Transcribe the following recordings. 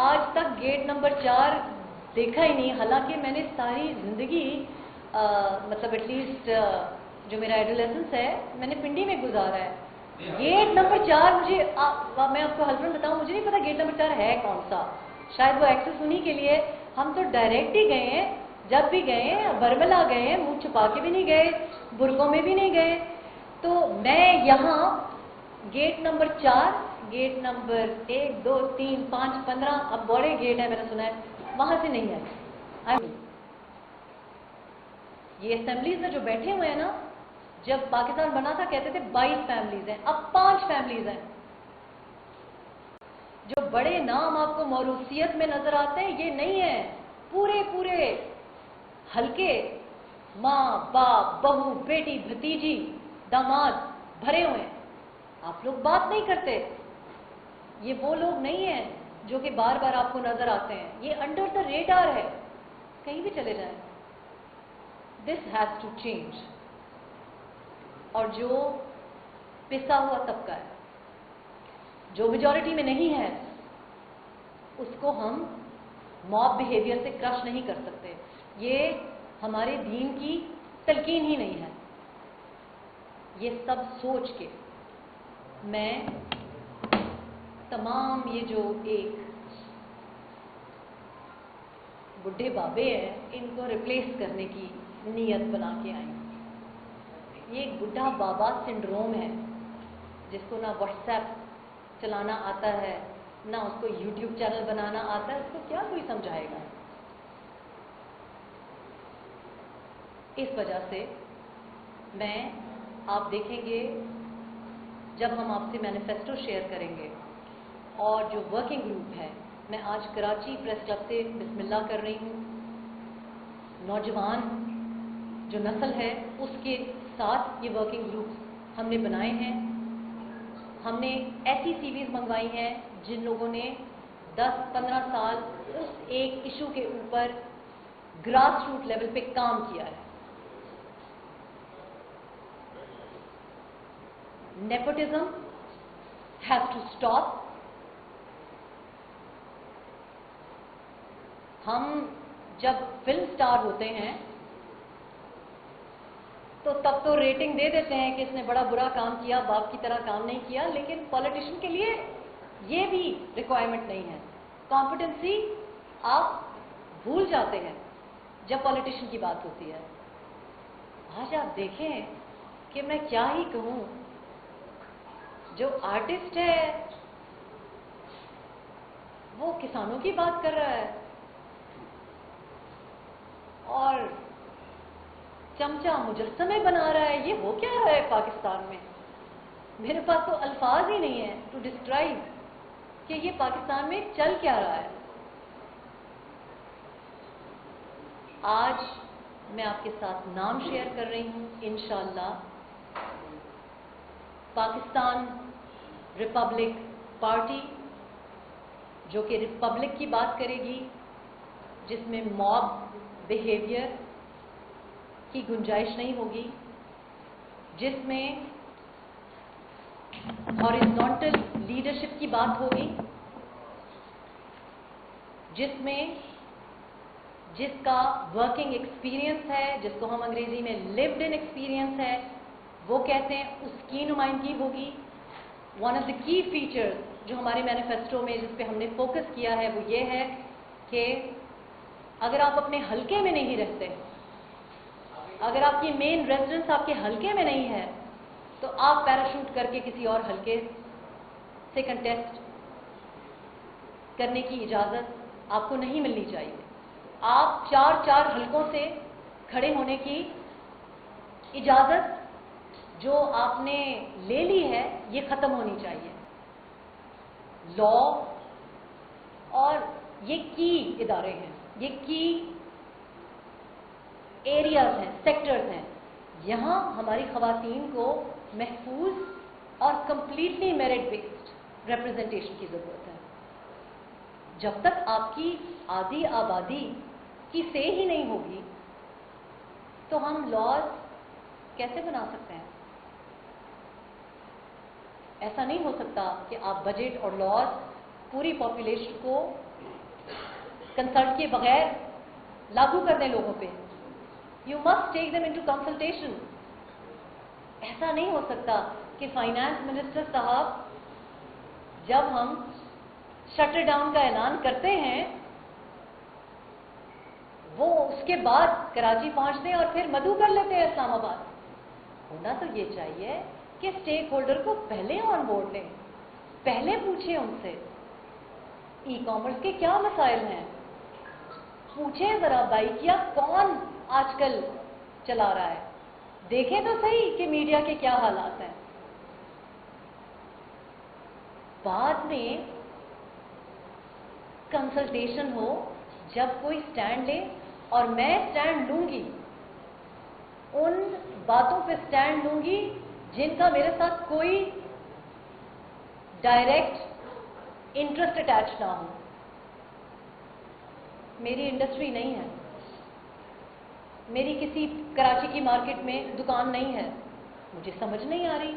آج تک gate number 4 دیکھا ہی نہیں، حالانکہ میں نے ساری زندگی مطلب ایٹ لیسٹ جو میرا ایڈولیسنس ہے میں نے پنڈی میں گزارا ہے. گیٹ نمبر 4 مجھے میں آپ کو حلفاً بتاؤں مجھے نہیں پتا گیٹ نمبر 4 ہے کون سا. شاید وہ ایکسس انہی کے لیے. ہم تو ڈائریکٹ ہی گئے ہیں، جب بھی گئے ہیں برملا گئے ہیں، منہ چھپا کے بھی نہیں گئے، برقعوں میں بھی نہیں گئے. تو میں یہاں گیٹ نمبر 4 گیٹ نمبر 1 2 3 5 15 اب بڑے گیٹ ہیں میں نے سنا ہے وہاں سے نہیں آئی. یہ اسمبلیز میں جو بیٹھے ہوئے ہیں نا، جب پاکستان بنا تھا کہتے تھے 22 فیملیز ہیں، اب 5 فیملیز ہیں. جو بڑے نام آپ کو موروثیت میں نظر آتے ہیں یہ نہیں ہیں. پورے ہلکے ماں باپ بہو بیٹی بھتیجی داماد بھرے ہوئے ہیں. آپ لوگ بات نہیں کرتے. یہ وہ لوگ نہیں ہیں جو کہ بار بار آپ کو نظر آتے ہیں. یہ انڈر دا ریڈار ہے، کہیں بھی چلے جائیں. This has to change. اور جو پسا ہوا طبقہ ہے جو میجورٹی میں نہیں ہے اس کو ہم موب بیہیویئر سے کرش نہیں کر سکتے. یہ ہمارے دین کی تلقین ہی نہیں ہے. یہ سب سوچ کے میں تمام یہ جو ایک بڈھے بابے ہیں ان کو ریپلیس کرنے کی نیت بنا کے آئی. یہ ایک بڈھا بابا سنڈروم ہے جس کو نہ واٹس ایپ چلانا آتا ہے نہ اس کو یوٹیوب چینل بنانا آتا ہے. اس کو کیا کوئی سمجھائے گا. اس وجہ سے میں آپ دیکھیں گے جب ہم آپ سے مینیفیسٹو شیئر کریں گے اور جو ورکنگ گروپ ہے، میں آج کراچی پریس کلب سے بسم اللہ کر رہی ہوں. نوجوان جو نسل ہے اس کے ساتھ یہ ورکنگ گروپ ہم نے بنائے ہیں. ہم نے ایسی سی ویز منگوائی ہیں جن لوگوں نے 10-15 سال اس ایک ایشو کے اوپر گراس روٹ لیول پہ کام کیا ہے. Nepotism has to stop. ہم جب فلم سٹار ہوتے ہیں تو تب تو ریٹنگ دے دیتے ہیں کہ اس نے بڑا برا کام کیا، باپ کی طرح کام نہیں کیا. لیکن پولیٹیشین کے لیے یہ بھی ریکوائرمنٹ نہیں ہے. کمپٹنسی آپ بھول جاتے ہیں جب پولیٹیشین کی بات ہوتی ہے. آج آپ دیکھیں کہ میں کیا ہی کہوں، جو آرٹسٹ ہے وہ کسانوں کی بات کر رہا ہے اور چمچہ مجسمے بنا رہا ہے. یہ ہو کیا رہا ہے پاکستان میں؟ میرے پاس تو الفاظ ہی نہیں ہیں ٹو ڈسکرائب کہ یہ پاکستان میں چل کیا رہا ہے. آج میں آپ کے ساتھ نام شیئر کر رہی ہوں. انشاءاللہ پاکستان ریپبلک پارٹی جو کہ ریپبلک کی بات کرے گی، جس میں موب بیہیویئر کی گنجائش نہیں ہوگی، جس میں ہاریزونٹل لیڈرشپ کی بات ہوگی، جس کا ورکنگ ایکسپیرینس ہے، جس کو ہم انگریزی میں لیوڈ ان ایکسپیرینس ہے وہ کہتے ہیں، اس کی نمائندگی ہوگی. ون آف دا کی فیچرز جو ہمارے مینیفیسٹو میں جس پہ ہم نے فوکس کیا ہے وہ یہ ہے کہ اگر آپ اپنے حلقے میں نہیں رہتے، اگر آپ کی مین ریزیڈنس آپ کے حلقے میں نہیں ہے تو آپ پیراشوٹ کر کے کسی اور حلقے سے کنٹیسٹ کرنے کی اجازت آپ کو نہیں ملنی چاہیے. آپ 4 حلقوں سے کھڑے ہونے کی اجازت جو آپ نے لے لی ہے یہ ختم ہونی چاہیے. لا اور یہ کی ادارے ہیں، یہ کی ایریاز ہیں، سیکٹرز ہیں. یہاں ہماری خواتین کو محفوظ اور کمپلیٹلی میرٹ بیسڈ ریپرزنٹیشن کی ضرورت ہے. جب تک آپ کی آدھی آبادی کی سے ہی نہیں ہوگی تو ہم لاز کیسے بنا سکتے ہیں؟ ایسا نہیں ہو سکتا کہ آپ بجٹ اور لاز پوری پاپولیشن کو कंसल्ट किए बगैर लागू कर दें लोगों पे। You must take them into consultation. ऐसा नहीं हो सकता कि फाइनेंस मिनिस्टर साहब जब हम शटर डाउन का ऐलान करते हैं वो उसके बाद कराची पहुंचते हैं और फिर मधु कर लेते हैं इस्लामाबाद। होना तो ये चाहिए कि स्टेक होल्डर को पहले ऑन बोर्ड लें, पहले पूछें उनसे ई कॉमर्स के क्या मसाइल हैं, पूछें जरा बाइकिया कौन आजकल चला रहा है, देखें तो सही कि मीडिया के क्या हालात हैं। बाद में कंसल्टेशन हो जब कोई स्टैंड ले, और मैं स्टैंड लूंगी, उन बातों पे स्टैंड लूंगी जिनका मेरे साथ कोई डायरेक्ट इंटरेस्ट अटैच ना हो। मेरी इंडस्ट्री नहीं है, मेरी किसी कराची की मार्केट में दुकान नहीं है, मुझे समझ नहीं आ रही,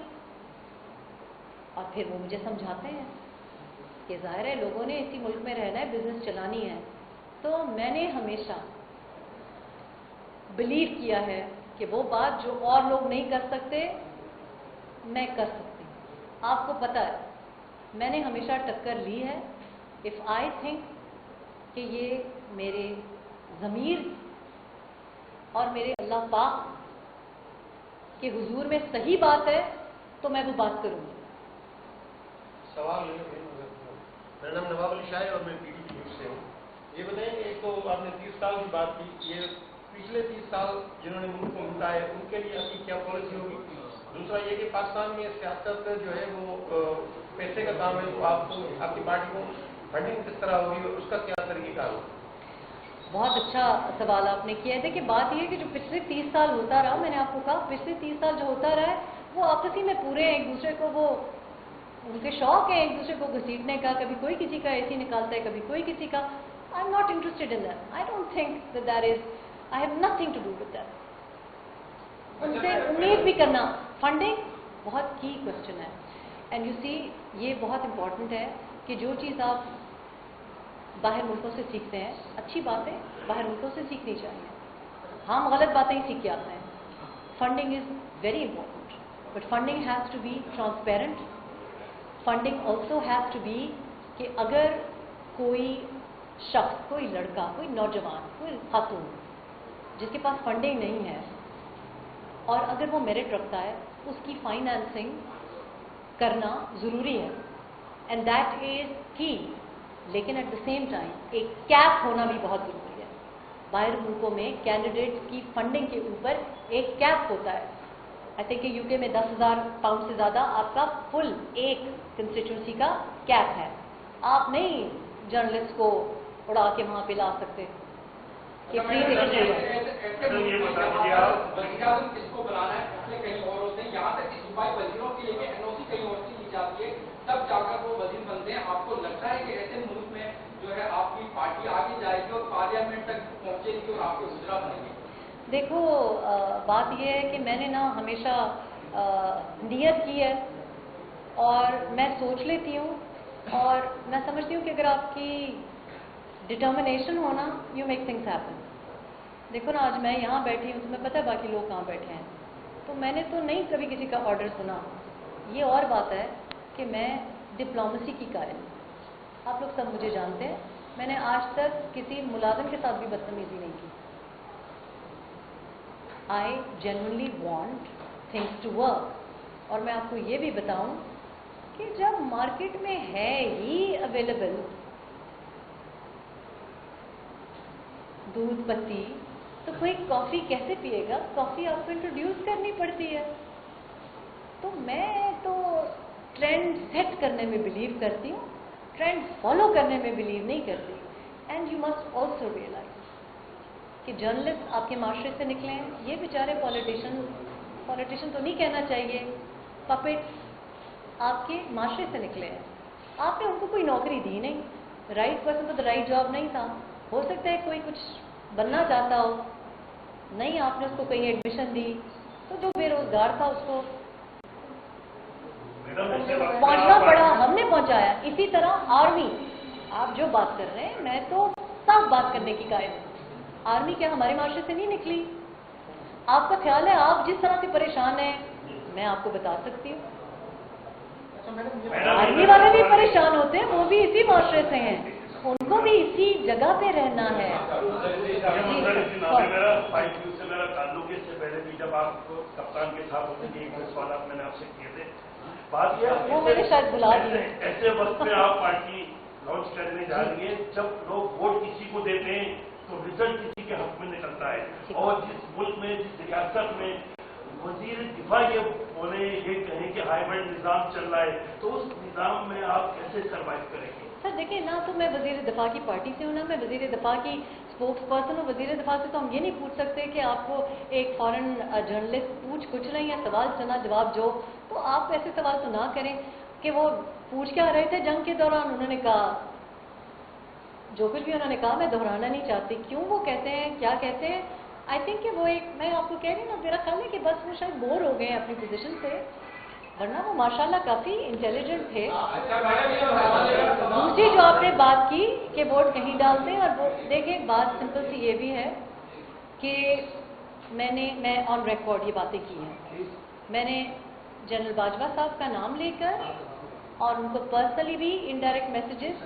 और फिर वो मुझे समझाते हैं कि जाहिर है लोगों ने इसी मुल्क में रहना है, बिजनेस चलानी है। तो मैंने हमेशा बिलीव किया है कि वो बात जो और लोग नहीं कर सकते मैं कर सकती हूँ। आपको पता है मैंने हमेशा टक्कर ली है। इफ़ आई थिंक कि ये मेरे ज़मीर और मेरे अल्लाह पाक के हुजूर में सही बात है तो मैं वो बात करूँगी। सवाल मेरा नाम नवाब अली शाह है और मैं पीटीपी न्यूज़ से हूँ। ये बताएंगे, एक तो आपने 30 साल की बात की, ये पिछले 30 साल जिन्होंने मुल्क को लूटा है उनके लिए आपकी क्या पॉलिसी होगी? दूसरा ये कि पाकिस्तान में सियासत जो है वो पैसे का काम है, तो आपको आपकी पार्टी को फंडिंग किस तरह होगी और उसका क्या तरीका होगा? बहुत अच्छा सवाल आपने किया है। देखिए बात यह है कि जो पिछले 30 साल होता रहा, मैंने आपको कहा पिछले 30 साल जो होता रहा है वो आपसी में पूरे हैं, एक दूसरे को वो उनके शौक है एक दूसरे को घसीटने का, कभी कोई किसी का एसी निकालता है, कभी कोई किसी का। I am not interested in that. I don't think that is, I have nothing to do with that. उनसे उम्मीद भी करना, फंडिंग बहुत की क्वेश्चन है। एंड यू सी ये बहुत इंपॉर्टेंट है कि जो चीज़ आप बाहर मुल्कों से सीखते हैं, अच्छी बातें बाहर मुल्कों से सीखनी चाहिए। हम गलत बातें ही सीख के आते हैं। Funding is very important, but funding has to be transparent. Funding also has to be कि अगर कोई शख्स, कोई लड़का, कोई नौजवान, कोई खातून जिसके पास फंडिंग नहीं है और अगर वो मेरिट रखता है, उसकी फाइनेंसिंग करना ज़रूरी है, एंड दैट इज़ की। लेकिन एट द सेम टाइम एक कैप होना भी बहुत ज़रूरी है। बाहर मुल्कों में कैंडिडेट्स की फंडिंग के ऊपर एक कैप होता है। आई थिंक कि यूके में 10,000 पाउंड से ज़्यादा आपका फुल एक कंस्टिट्यूंसी का कैप है। आप नहीं जर्नलिस्ट को उड़ा के वहाँ पे ला सकते कि फ्री किसको बनाना है, फैसले कहीं और होते हैं। यहाँ तक कि सूबाई वजीरों के लिए एनओसी कहीं और से ली जाती है, तब जाकर वो वजीर बनते हैं। आपको लगता है कि ऐसे मुल्क में जो है आपकी पार्टी आगे जाएगी और पार्लियामेंट तक पहुँचेगी और आपके वज़ीरा बनेंगे? देखो बात यह है कि मैंने ना हमेशा नियत की है और मैं सोच लेती हूँ और मैं समझती हूँ कि अगर आपकी डिटर्मिनेशन हो ना, यू मेक थिंग्स हैपन। देखो ना आज मैं यहाँ बैठी हूँ, तुम्हें पता है बाकी लोग कहाँ बैठे हैं, तो मैंने तो नहीं कभी किसी का ऑर्डर सुना। ये और बात है कि मैं डिप्लोमेसी की कायल, आप लोग सब मुझे जानते हैं, मैंने आज तक किसी मुलाजिम के साथ भी बदतमीजी नहीं की। I genuinely want things to work। और मैं आपको ये भी बताऊं कि जब मार्केट में है ही अवेलेबल दूध पत्ती, तो कोई कॉफ़ी कैसे पिएगा? कॉफ़ी आपको इंट्रोड्यूस करनी पड़ती है। तो मैं तो ट्रेंड सेट करने में बिलीव करती हूँ, ट्रेंड फॉलो करने में बिलीव नहीं करती। And you must also realise कि जर्नलिस्ट आपके माशरे से निकले हैं, ये बेचारे पॉलिटिशियन तो नहीं कहना चाहिए, पपेट्स आपके माशरे से निकले हैं। आपने उनको कोई नौकरी दी नहीं, राइट पर्सन को राइट जॉब नहीं था। हो सकता है कोई कुछ बनना चाहता हो, नहीं आपने उसको कहीं एडमिशन दी, तो जो बेरोजगार था उसको पहुंचना पड़ा, हमने पहुंचाया। इसी तरह आर्मी, आप जो बात कर रहे हैं, मैं तो साफ बात करने की कायल। आर्मी क्या हमारे माशरे से नहीं निकली? आपका ख्याल है आप जिस तरह से परेशान हैं, मैं आपको बता सकती हूँ। आर्मी वाले भी परेशान होते हैं, वो भी इसी माशरे से हैं, उनको भी इसी जगह पे रहना है। मेरा 5 न्यूज़ से मेरा ताल्लुक है, इससे पहले भी जब आप कप्तान के साथ होते थे, एक सवाल मैंने आपसे किए थे। बात यह वो मैंने शायद बुला दिया। ऐसे वक्त में आप पार्टी लॉन्च करने जा रही है जब लोग वोट किसी को देते हैं तो रिजल्ट किसी के हक में निकलता है। और जिस मुल्क में, जिस रियासत में वजीर दिफा ये बोले, ये कहें कि हाइब्रिड निज़ाम चल रहा है, तो उस निज़ाम में आप कैसे सर्वाइव करेंगे? सर देखिए, ना तो मैं वजीर दिफा की पार्टी से हूँ, ना मैं वजीर दिफा की स्पोक्स पर्सन हूँ। वजीर दिफा से तो हम ये नहीं पूछ सकते कि आपको एक फॉरेन जर्नलिस्ट पूछ कुछ रही है, सवाल सुना जवाब जो, तो आप ऐसे सवाल तो ना करें कि वो पूछ क्या रहे थे जंग के दौरान। उन्होंने कहा जो कुछ भी उन्होंने कहा, मैं दोहराना नहीं चाहती क्यों वो कहते हैं, क्या कहते हैं। आई थिंक कि वो एक, मैं आपको कह रही हूँ ना, मेरा ख्याल है कि बस वो शायद बोर हो गए हैं अपनी पोजीशन से, वरना वो माशाल्लाह काफी इंटेलिजेंट थे। दूसरी जो आपने बात की कि वोट कहीं डालते हैं, और वो देखिए बात सिंपल सी ये भी है कि मैं ऑन रिकॉर्ड ये बातें की हैं। मैंने जनरल बाजवा साहब का नाम लेकर और उनको पर्सनली भी इनडायरेक्ट मैसेजेस,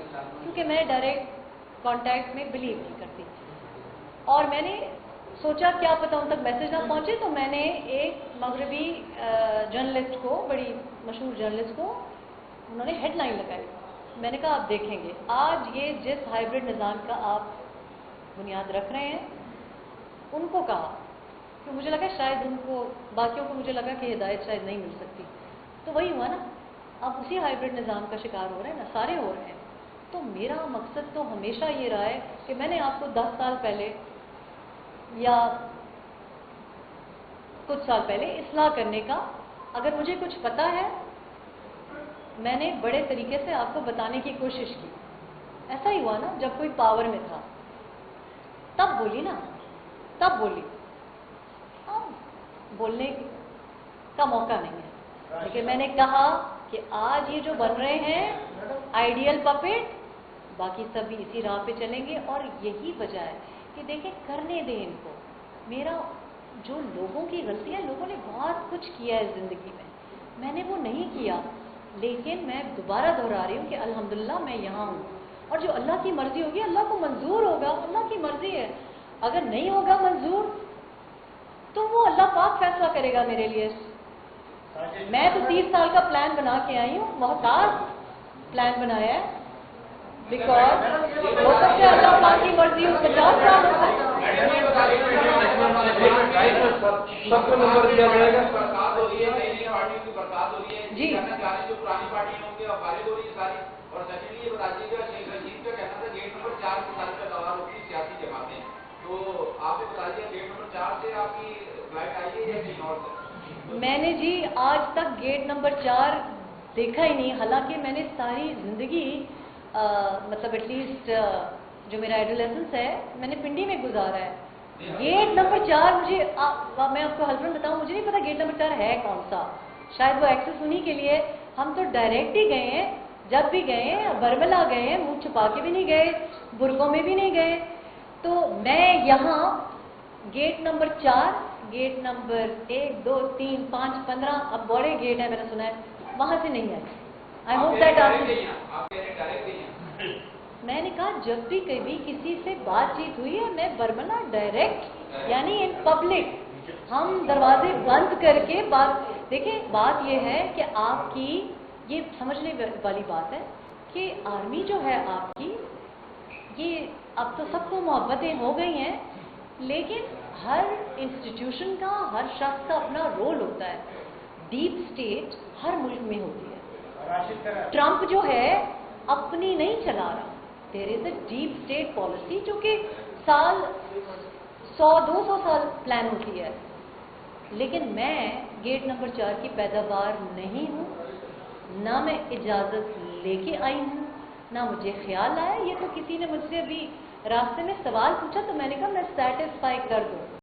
क्योंकि मैं डायरेक्ट कांटेक्ट में बिलीव नहीं करती, और मैंने सोचा क्या पता उन तक मैसेज ना पहुंचे, तो मैंने एक मगरबी जर्नलिस्ट को, बड़ी मशहूर जर्नलिस्ट को, उन्होंने हेडलाइन लगाई। मैंने कहा आप देखेंगे आज ये जिस हाइब्रिड निज़ाम का आप बुनियाद रख रहे हैं, उनको कहा कि मुझे लगा शायद उनको, बाकियों को मुझे लगा कि हिदायत शायद नहीं मिल सकती, तो वही हुआ ना, आप उसी हाइब्रिड निज़ाम का शिकार हो रहे हैं ना, सारे हो रहे हैं। तो मेरा मकसद तो हमेशा ये रहा है कि मैंने आपको 10 साल पहले या कुछ साल पहले इस्लाह करने का, अगर मुझे कुछ पता है, मैंने बड़े तरीके से आपको बताने की कोशिश की। ऐसा ही हुआ ना, जब कोई पावर में था तब बोली ना, तब बोली, अब बोलने का मौका नहीं है। लेकिन मैंने कहा कि आज ये जो बन रहे हैं आइडियल पपेट, बाकी सभी इसी राह पे चलेंगे। और यही वजह है कि देखें, करने दें इनको। मेरा जो लोगों की गलतियां, लोगों ने बहुत कुछ किया है ज़िंदगी में, मैंने वो नहीं किया, लेकिन मैं दोबारा दोहरा रही हूँ कि अल्हम्दुलिल्लाह मैं यहाँ हूँ, और जो अल्लाह की मर्जी होगी, अल्लाह को मंजूर होगा, अल्लाह की मर्जी है। अगर नहीं होगा मंजूर तो वो अल्लाह पाक फैसला करेगा मेरे लिए। मैं तो 30 साल का प्लान बना के आई हूँ, मोहताज प्लान बनाया है, बिकॉज हो सकता है अल्लाह पाक की मर्जी हो 50 साल हो सकता सबको नंबर दिया जाएगा। बरसात हो रही है, नई नई पार्टियों की बरसात हो रही है जी। जो पुरानी पार्टियां होंगी अब खारिज हो रही है सारी। और सेकेंडली ये बता दीजिएगा, शेख रशीद का कहना था गेट नंबर 4 के साथ का सवाल होती है सियासी जमातें, तो आपने बता दिया गेट नंबर 4 से आपकी फ्लाइट आई है या कहीं और से? मैंने जी आज तक गेट नंबर 4 देखा ही नहीं, हालांकि मैंने सारी जिंदगी मतलब एटलीस्ट जो मेरा एडोलेसेंस है मैंने पिंडी में गुजारा है। गेट नंबर 4 मुझे मैं आपको हल्फन बताऊं, मुझे नहीं पता गेट नंबर 4 है कौन सा। शायद वो एक्सेस उन्हीं के लिए, हम तो डायरेक्ट ही गए हैं, जब भी गए हैं बरमला गए हैं, मुंह छुपा के भी नहीं गए, बुरकों में भी नहीं गए। तो मैं यहाँ गेट नंबर 4, गेट नंबर 1, 2, 3, 5, 15, अब बड़े गेट है मैंने सुना है, वहां से नहीं आई। आई होप दैट मैंने कहा जब भी कभी किसी से बातचीत हुई है, मैं बरमला डायरेक्ट यानी इन पब्लिक, हम दरवाजे बंद करके बात। देखिए बात यह है कि आपकी ये समझने वाली बात है कि आर्मी जो है आपकी, ये अब तो सबको मोहब्बतें हो गई हैं, लेकिन हर इंस्टीट्यूशन का, हर शख्स का अपना रोल होता है। डीप स्टेट हर मुल्क में होती है। ट्रंप जो है अपनी नहीं चला रहा, there is a deep state policy जो कि साल 100-200 साल प्लान होती है। लेकिन मैं गेट नंबर 4 की पैदावार नहीं हूँ, ना मैं इजाज़त लेके आई हूँ, ना मुझे ख्याल आया। ये तो किसी ने मुझसे अभी रास्ते में सवाल पूछा तो मैंने कहा मैं सेटिस्फाई कर दूँ।